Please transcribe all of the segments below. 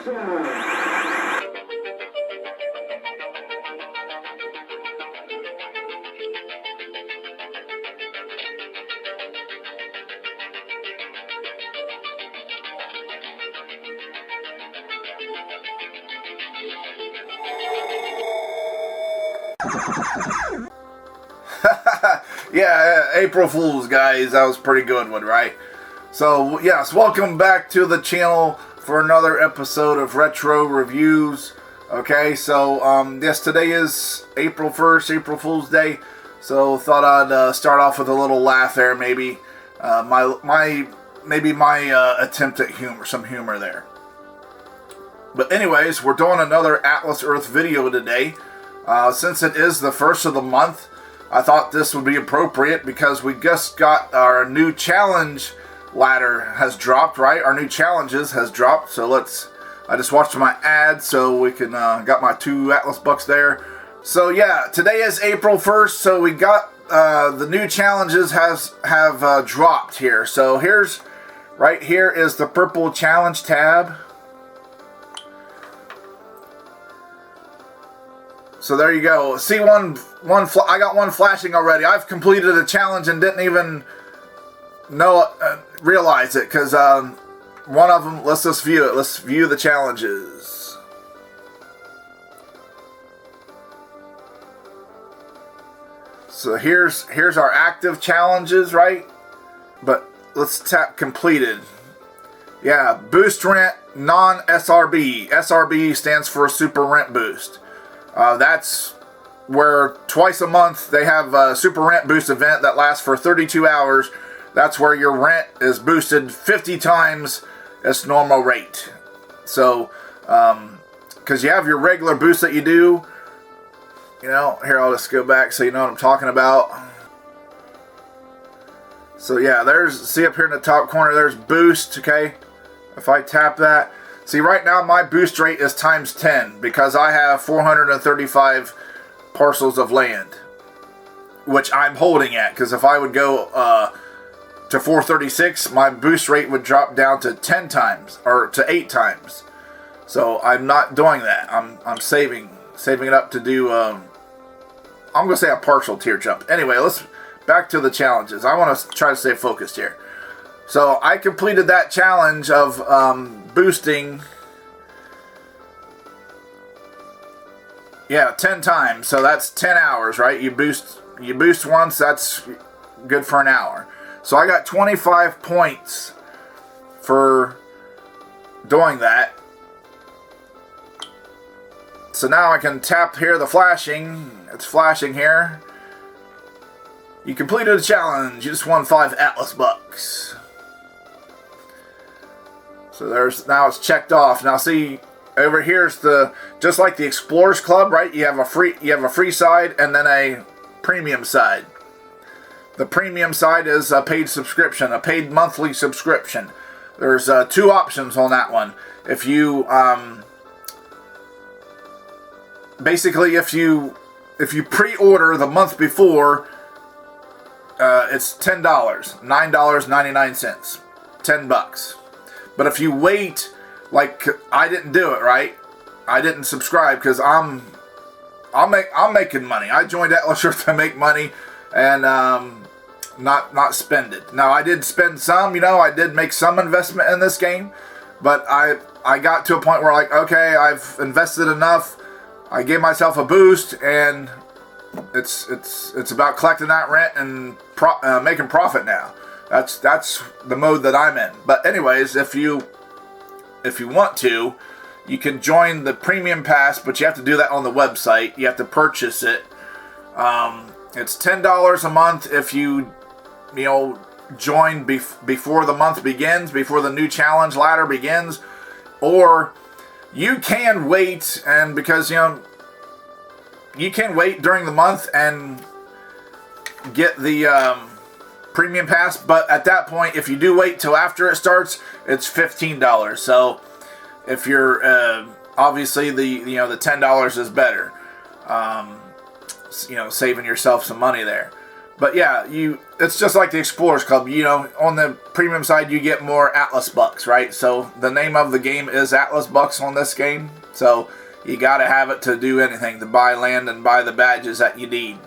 Yeah, April Fools, guys. That was a pretty good one, right? So, yes, welcome back to the channel for another episode of Retro Reviews. Okay, so, yes, today is April 1st, April Fool's Day. So, thought I'd start off with a little laugh there, maybe. My attempt at humor, some humor there. But anyways, we're doing another Atlas Earth video today. Since it is the first of the month, I thought this would be appropriate because we just got our new challenge ladder has dropped, right? Our new challenges has dropped. So I just watched my ad so we can, got my 2 Atlas bucks there. So yeah, today is April 1st. So we got, the new challenges have dropped here. So right here is the purple challenge tab. So there you go. See I got one flashing already. I've completed a challenge and didn't even realize it because one of them. Let's just view it. Let's view the challenges. So here's our active challenges, right? But let's tap completed. Yeah, boost rent non-SRB. SRB stands for super rent boost. That's where twice a month they have a super rent boost event that lasts for 32 hours. That's where your rent is boosted 50 times its normal rate. So, because you have your regular boost that you do, here I'll just go back so you know what I'm talking about. So yeah, see up here in the top corner, there's boost, okay? If I tap that, see, right now my boost rate is times 10 because I have 435 parcels of land, which I'm holding at. Because if I would go to 436, my boost rate would drop down to 10 times or to 8 times. So I'm not doing that. I'm saving it up to do. I'm gonna say a partial tier jump. Anyway, let's back to the challenges. I want to try to stay focused here. So I completed that challenge of boosting, 10 times. So that's 10 hours, right? You boost once, that's good for an hour. So I got 25 points for doing that. So now I can tap here the flashing. It's flashing here. You completed a challenge. You just won 5 Atlas bucks. So now it's checked off. Now see, over here's just like the Explorers Club, right? You have a free side and then a premium side. The premium side is a paid subscription, a paid monthly subscription. There's 2 options on that one. If you basically if you pre-order the month before, it's $10, $9.99, $10. But if you wait, like I didn't do it, right? I didn't subscribe because I'm making money. I joined Atlas Earth to make money and not spend it. Now I did spend some, I did make some investment in this game, but I got to a point where like, okay, I've invested enough. I gave myself a boost, and it's about collecting that rent and making profit now. That's the mode that I'm in. But anyways, if you want to, you can join the premium pass, but you have to do that on the website. You have to purchase it. It's $10 a month if you join before the month begins, before the new challenge ladder begins, or you can wait, and because you can wait during the month and get the premium pass, but at that point, if you do wait till after it starts, it's $15. So if you're obviously the $10 is better, saving yourself some money there. But yeah, it's just like the Explorers Club. You know, on the premium side, you get more Atlas Bucks, right? So the name of the game is Atlas Bucks on this game. So you got to have it to do anything, to buy land and buy the badges that you need.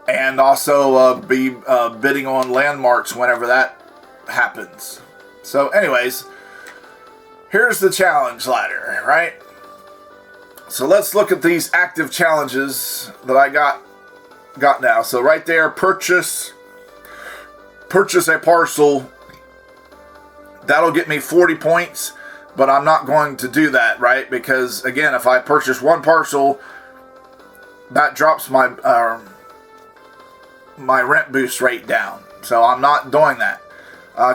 And also be bidding on landmarks whenever that happens. So anyways, here's the challenge ladder, right? So let's look at these active challenges that I got now. So right there, purchase a parcel. That'll get me 40 points, but I'm not going to do that, right? Because again, if I purchase one parcel, that drops my my rent boost rate down. So I'm not doing that.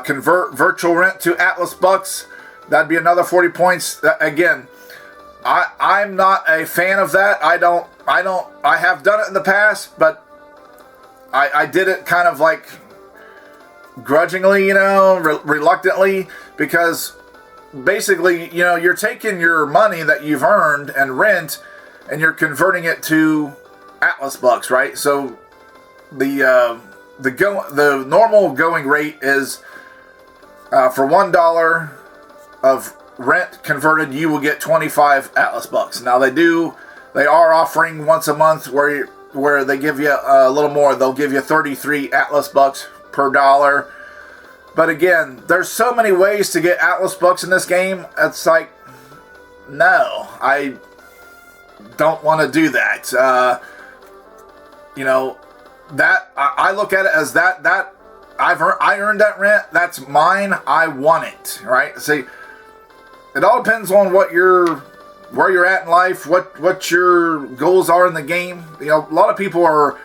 Convert virtual rent to Atlas Bucks. That'd be another 40 points. Again, I'm not a fan of that. I have done it in the past, but I did it kind of like grudgingly, you know, reluctantly, because basically, you know, you're taking your money that you've earned and rent, and you're converting it to Atlas Bucks, right? So the normal going rate is for $1 of rent converted, you will get 25 Atlas Bucks. Now they are offering once a month where they give you a little more. They'll give you 33 Atlas Bucks per dollar. But again, there's so many ways to get Atlas Bucks in this game. It's like, no, I don't want to do that. You know, that I look at it as that I earned that rent. That's mine. I want it, right? See, it all depends on where you're at in life, what your goals are in the game. You know, a lot of people are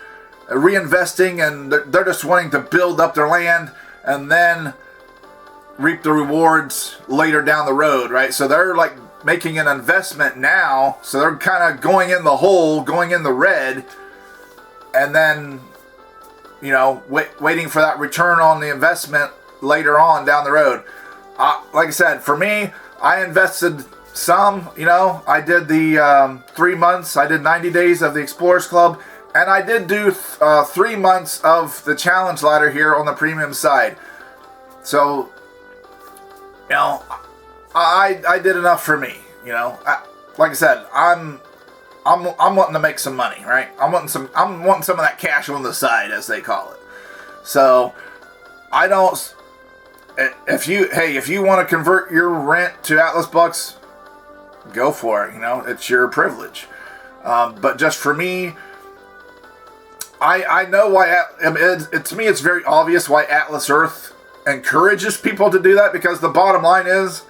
reinvesting, and they're just wanting to build up their land and then reap the rewards later down the road, right? So they're like making an investment now, so they're kind of going in the hole, going in the red, and then, you know, waiting for that return on the investment later on down the road. Like I said, for me, I invested some, you know, I did the 3 months, I did 90 days of the Explorers Club, and I did do 3 months of the challenge ladder here on the premium side. So, you know, I did enough for me, you know. Like I said, I'm wanting to make some money, right? I'm wanting some of that cash on the side, as they call it. So, I don't. If you want to convert your rent to Atlas Bucks, go for it. You know, it's your privilege. But just for me, I know why. To me, it's very obvious why Atlas Earth encourages people to do that, because the bottom line is,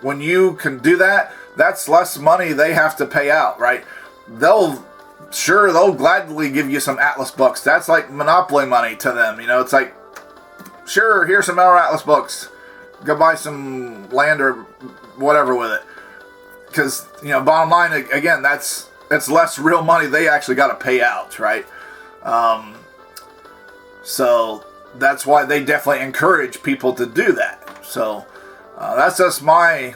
when you can do that, that's less money they have to pay out, right? They'll gladly give you some Atlas Bucks. That's like Monopoly money to them. You know, it's like, sure, here's some more Atlas Bucks. Go buy some land or whatever with it. Because, you know, bottom line, again, it's less real money they actually got to pay out, right? So that's why they definitely encourage people to do that. So that's just my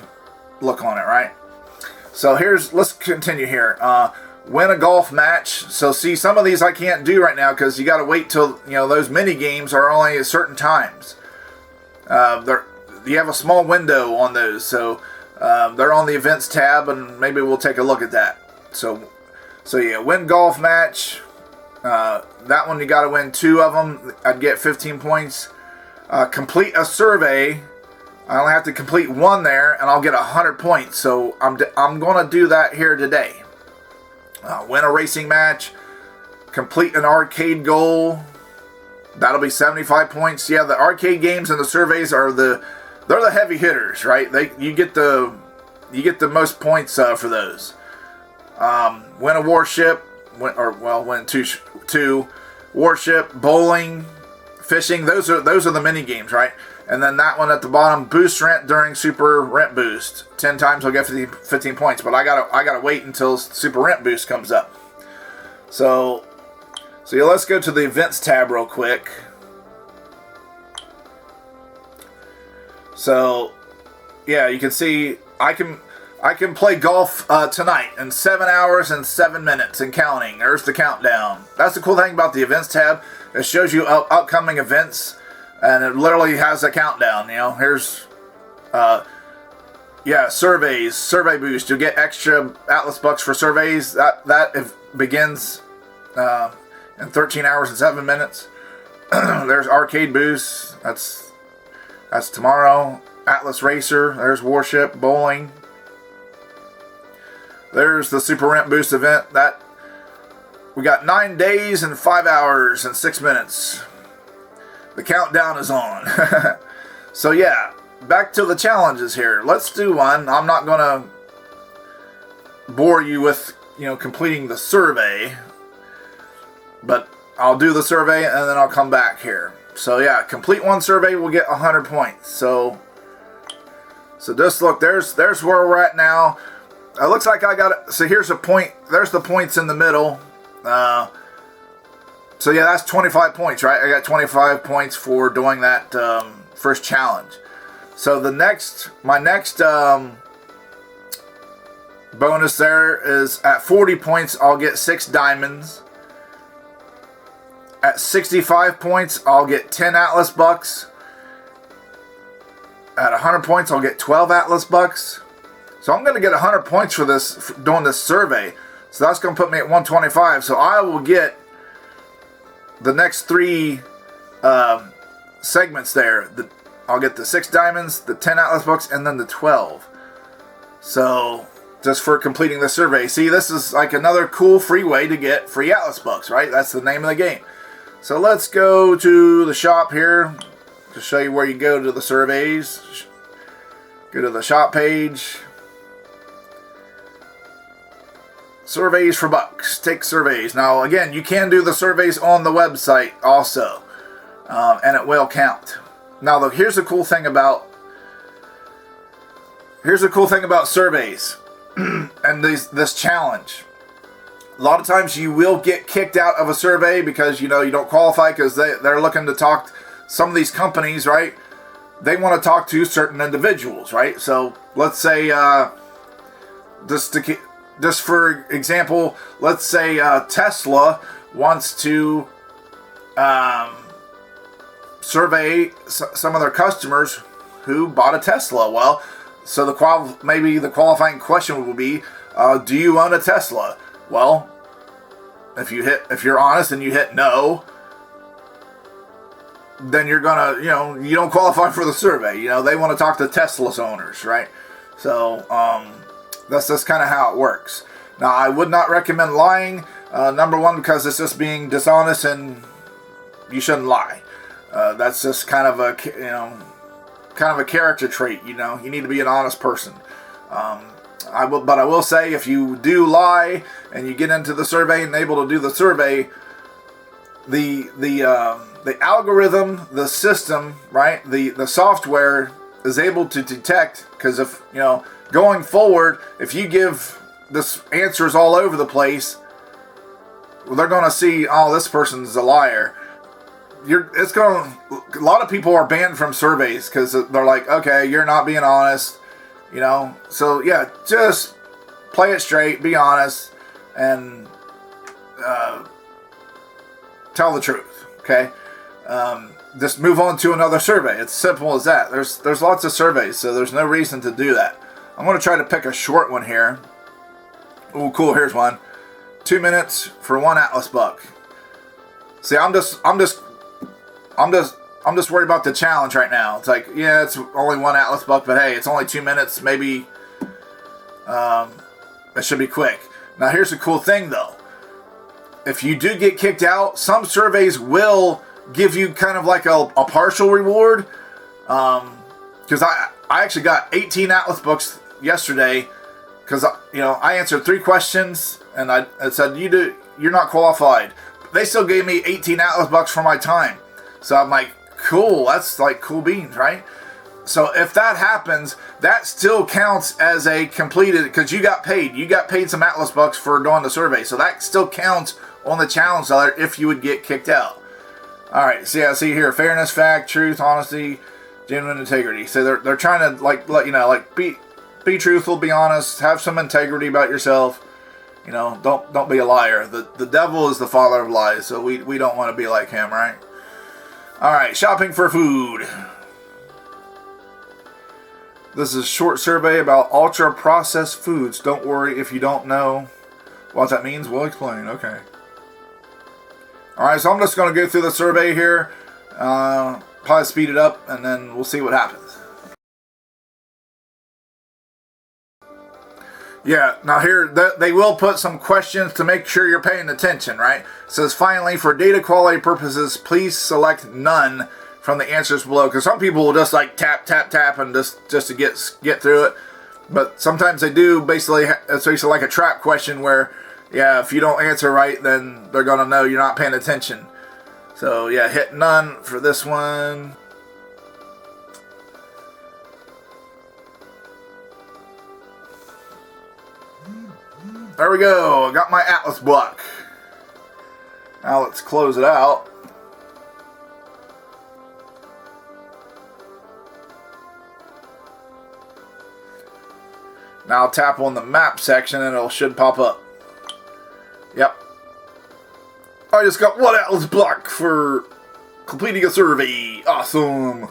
look on it, right? So let's continue here. Win a golf match. So see, some of these I can't do right now because you got to wait till, you know, those mini games are only at certain times. You have a small window on those, so they're on the events tab, and maybe we'll take a look at that. So yeah, win golf match. That one you got to win 2 of them. I'd get 15 points. Complete a survey. I only have to complete 1 there, and I'll get 100 points. So I'm going to do that here today. Win a racing match. Complete an arcade goal. That'll be 75 points. Yeah, the arcade games and the surveys they're the heavy hitters, right? You get the most points for those. Win a warship. Win 2 warship, bowling, fishing. Those are the mini games, right? And then that one at the bottom, boost rent during super rent boost. 10 times I'll get 15 points, but I gotta wait until super rent boost comes up. So yeah, let's go to the events tab real quick. So yeah, you can see I can play golf tonight in 7 hours and 7 minutes and counting. There's the countdown. That's the cool thing about the events tab. It shows you upcoming events, and it literally has a countdown. You know, here's, surveys, survey boost. You'll get extra Atlas bucks for surveys. That begins in 13 hours and 7 minutes. There's arcade boost. That's tomorrow. Atlas Racer. There's Warship Bowling. There's the Super Rent Boost event. That we got 9 days and 5 hours and 6 minutes. The countdown is on. So yeah, back to the challenges here. Let's do one. I'm not gonna bore you with completing the survey, but I'll do the survey and then I'll come back here. So yeah, complete one survey, we'll get 100 points. So just look. There's where we're at now. It looks like I got it. So here's a point. There's the points in the middle. So yeah, that's 25 points, right? I got 25 points for doing that first challenge. So my next bonus there is at 40 points, I'll get 6 diamonds. At 65 points, I'll get 10 Atlas bucks. At 100 points, I'll get 12 Atlas bucks. So I'm going to get 100 points for this, for doing this survey. So that's going to put me at 125. So I will get the next 3 segments there. I'll get the 6 diamonds, the 10 Atlas bucks, and then the 12. So just for completing the survey. See, this is like another cool free way to get free Atlas bucks, right? That's the name of the game. So let's go to the shop here to show you where you go to the surveys. Go to the shop page. Surveys for bucks. Take surveys. Now, again, you can do the surveys on the website also, and it will count. Now, look, here's the cool thing about surveys and this challenge. A lot of times you will get kicked out of a survey because you don't qualify, because they're looking to talk. Some of these companies, right? They want to talk to certain individuals, right? So let's say just for example, let's say Tesla wants to survey some of their customers who bought a Tesla. Well, so maybe the qualifying question will be, do you own a Tesla? Well, if you're honest and you hit no, then you're gonna, you don't qualify for the survey. They want to talk to Tesla's owners, right? So that's just kind of how it works. Now, I would not recommend lying. Number one, because it's just being dishonest, and you shouldn't lie. That's just kind of a character trait. You need to be an honest person. I will say, if you do lie and you get into the survey and able to do the survey, the algorithm, the system, right, the software is able to detect, because if going forward, if you give this answers all over the place, they're going to see, oh, this person's a liar. A lot of people are banned from surveys because they're like, okay, you're not being honest. So yeah, just play it straight, be honest, and tell the truth. Okay, just move on to another survey. It's simple as that. There's lots of surveys, so there's no reason to do that. I'm going to try to pick a short one here. Oh, cool. Here's one. 2 minutes for 1 Atlas buck. See, I'm just worried about the challenge right now. It's like, yeah, it's only 1 Atlas buck, but hey, it's only 2 minutes. Maybe it should be quick. Now, here's the cool thing, though. If you do get kicked out, some surveys will give you kind of like a partial reward. Because I actually got 18 Atlas bucks yesterday, because I answered 3 questions and I said you're not qualified. They still gave me 18 Atlas bucks for my time. So I'm like, cool, that's like cool beans, right? So if that happens, that still counts as a completed, because you got paid. You got paid some Atlas bucks for doing the survey. So that still counts on the challenge letter if you would get kicked out. All right, see, I see here, fairness, fact, truth, honesty, genuine integrity. So they're trying to let you know, be be truthful, be honest, have some integrity about yourself. You know, don't be a liar. The devil is the father of lies, so we don't want to be like him, right? All right, shopping for food. This is a short survey about ultra-processed foods. Don't worry if you don't know what that means. We'll explain. Okay. All right, so I'm just going to go through the survey here. Probably speed it up, and then we'll see what happens. Yeah, now here, they will put some questions to make sure you're paying attention, right? It says, finally, for data quality purposes, please select none from the answers below. Because some people will just like tap, tap, tap, and just to get through it. But sometimes they do basically, it's basically like a trap question where, yeah, if you don't answer right, then they're going to know you're not paying attention. So, yeah, hit none for this one. There we go. I got my Atlas block. Now let's close it out. Now tap on the map section and it should pop up. Yep. I just got one Atlas block for completing a survey. Awesome.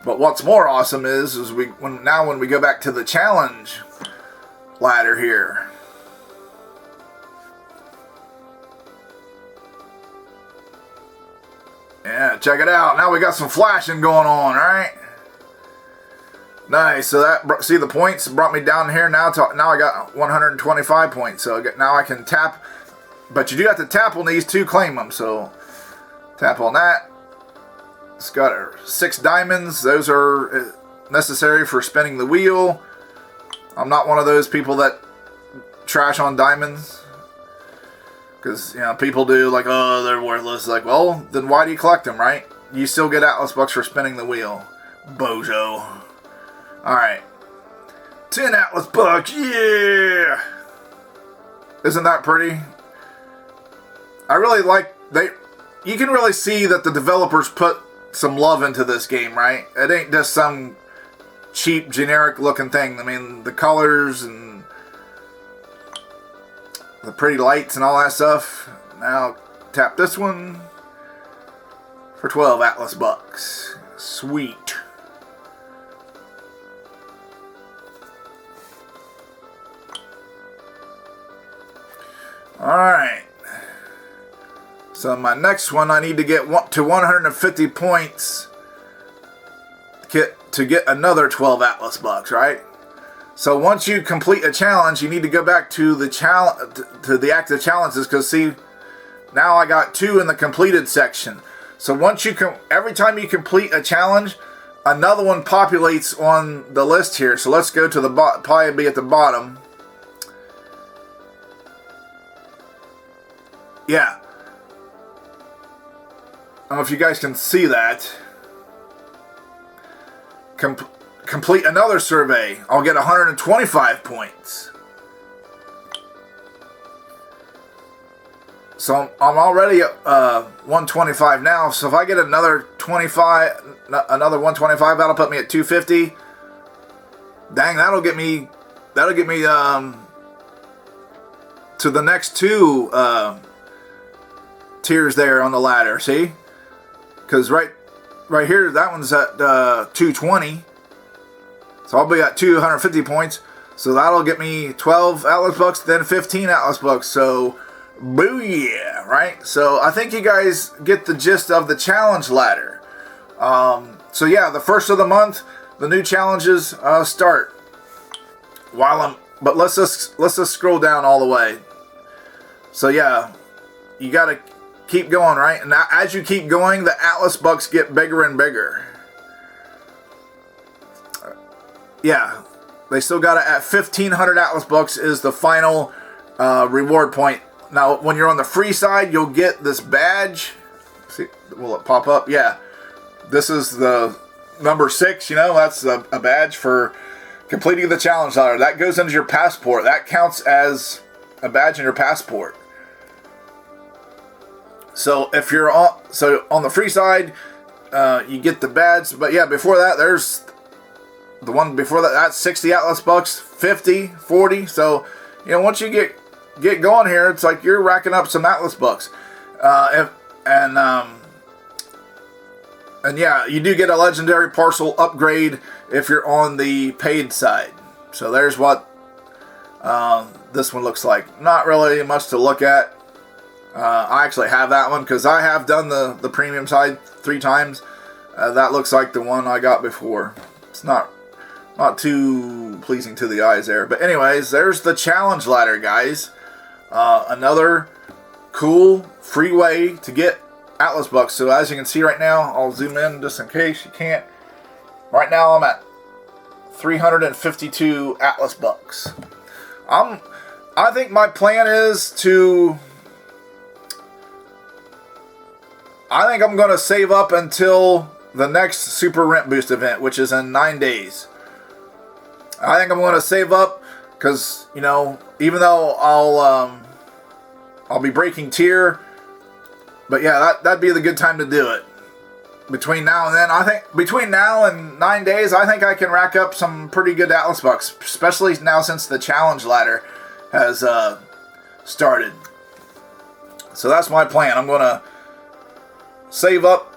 But what's more awesome is when we go back to the challenge ladder here. Yeah, check it out. Now we got some flashing going on, right? Nice. So that, see the points brought me down here. Now I got 125 points. So now I can tap, but you do have to tap on these to claim them. So tap on that. It's got 6 diamonds. Those are necessary for spinning the wheel. I'm not one of those people that trash on diamonds. Because, you know, people do like, oh, they're worthless. Like, well, then why do you collect them, right? You still get Atlas bucks for spinning the wheel. Bozo. Alright. 10 Atlas bucks, yeah! Isn't that pretty? I really like, you can really see that the developers put some love into this game, right? It ain't just some cheap, generic looking thing. I mean, the colors and the pretty lights and all that stuff. Now, tap this one for 12 Atlas bucks. Sweet. Alright. So my next one, I need to get to 150 points to get another 12 Atlas bucks, right? So once you complete a challenge, you need to go back to the active challenges, because see, now I got 2 in the completed section. So once every time you complete a challenge, another one populates on the list here. So let's go to the probably be at the bottom. Yeah. I don't know if you guys can see that. Complete another survey. I'll get 125 points. So I'm already at 125 now. So if I get another 125, that'll put me at 250. Dang, that'll get me to the next 2 tiers there on the ladder. See? Because right here, that one's at 220. So I'll be at 250 points. So that'll get me 12 Atlas bucks, then 15 Atlas bucks. So, booyah, right? So I think you guys get the gist of the challenge ladder. So yeah, the first of the month, the new challenges start. But let's just scroll down all the way. So yeah, you gotta keep going, right? And as you keep going, the Atlas bucks get bigger and bigger. Yeah, they still got it at 1,500 Atlas bucks is the final reward point. Now, when you're on the free side, you'll get this badge. See, will it pop up? Yeah, this is the number 6. You know, that's a badge for completing the challenge ladder. That goes into your passport. That counts as a badge in your passport. So if you're on the free side, you get the badge. But yeah, before that, there's The one before that, that's 60 Atlas bucks, 50, 40. So, you know, once you get going here, it's like you're racking up some Atlas bucks. And yeah, you do get a legendary parcel upgrade if you're on the paid side. So there's what this one looks like. Not really much to look at. I actually have that one because I have done the premium side 3 times. That looks like the one I got before. It's not too pleasing to the eyes there. But anyways, there's the challenge ladder, guys. Another cool free way to get Atlas bucks. So as you can see right now, I'll zoom in just in case you can't. Right now I'm at 352 Atlas bucks. I think my plan is to... I think I'm going to save up until the next Super Rent Boost event, which is in 9 days. I think I'm going to save up because, you know, even though I'll be breaking tier, but yeah, that'd be the good time to do it. Between now and then, I think between now and 9 days, I think I can rack up some pretty good Atlas bucks, especially now since the challenge ladder has started. So that's my plan. I'm going to save up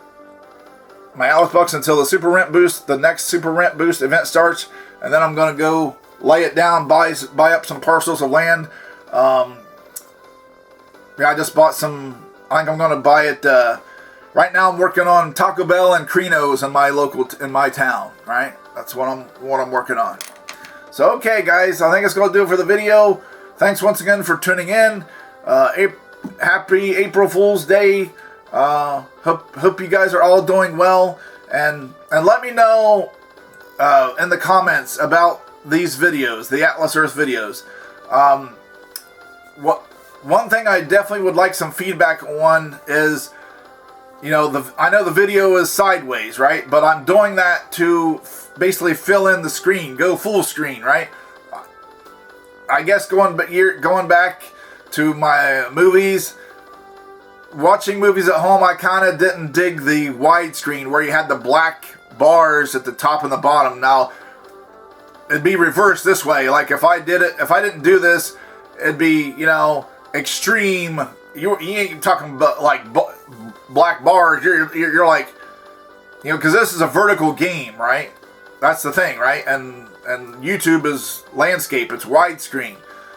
my Atlas bucks until the Super Rent Boost, the next Super Rent Boost event starts, and then I'm going to go lay it down, buy up some parcels of land. Yeah, I just bought some. I think I'm going to buy it. Right now, I'm working on Taco Bell and Crino's in my town. Right, that's what I'm working on. So okay, guys, I think it's going to do it for the video. Thanks once again for tuning in. Happy April Fool's Day. Hope you guys are all doing well, and let me know in the comments about these videos, the Atlas Earth videos. One thing I definitely would like some feedback on is, you know, I know the video is sideways, right? But I'm doing that to basically fill in the screen, go full screen, right? I guess going back to my movies. Watching movies at home, I kind of didn't dig the widescreen where you had the black bars at the top and the bottom. Now, it'd be reversed this way. Like if I didn't do this, it'd be, you know, extreme. You ain't talking about like black bars. You're like, you know, because this is a vertical game, right? That's the thing, right? And YouTube is landscape. It's widescreen.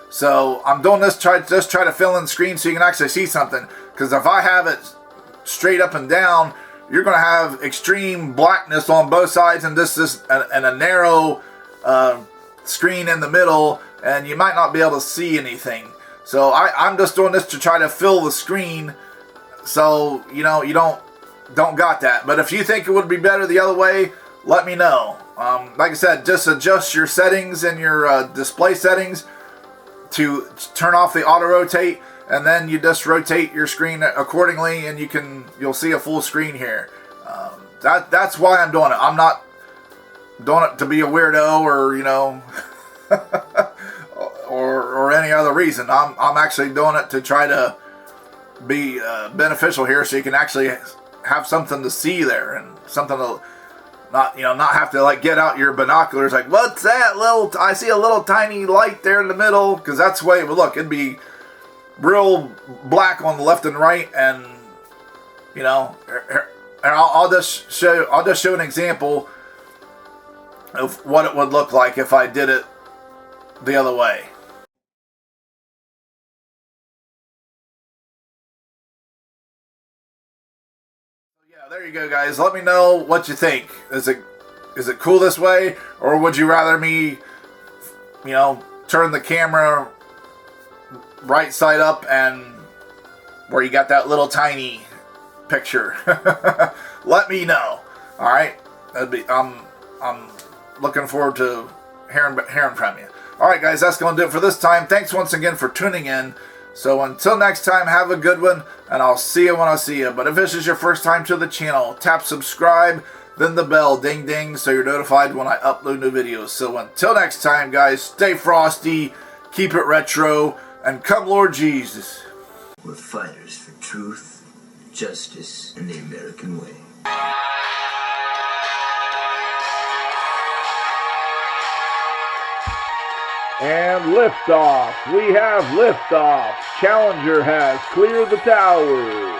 So I'm doing this try to fill in the screen so you can actually see something. Because if I have it straight up and down, you're going to have extreme blackness on both sides and and a narrow screen in the middle, and you might not be able to see anything. So I'm just doing this to try to fill the screen, so you know you don't got that. But if you think it would be better the other way, let me know. Like I said, just adjust your settings in your display settings to turn off the auto rotate, and then you just rotate your screen accordingly, and you'll see a full screen here. That's why I'm doing it. I'm not doing it to be a weirdo or, you know, or any other reason. I'm actually doing it to try to be beneficial here, so you can actually have something to see there and something to not have to like get out your binoculars like, what's that I see a little tiny light there in the middle, because that's the way it would look. It'd be real black on the left and right, and you know, and I'll just show an example of what it would look like if I did it the other way. Yeah, there you go, guys. Let me know what you think. Is it cool this way, or would you rather me, you know, turn the camera right side up and where you got that little tiny picture? Let me know. All right, I'm looking forward to hearing from you. All right, guys, that's going to do it for this time. Thanks once again for tuning in. So until next time, have a good one, and I'll see you when I see you. But if this is your first time to the channel, tap subscribe, then the bell, ding ding, so you're notified when I upload new videos. So until next time, guys, stay frosty, keep it retro, and come Lord Jesus. We're fighters for truth, justice, and the American way. And liftoff. We have liftoff. Challenger has cleared the towers.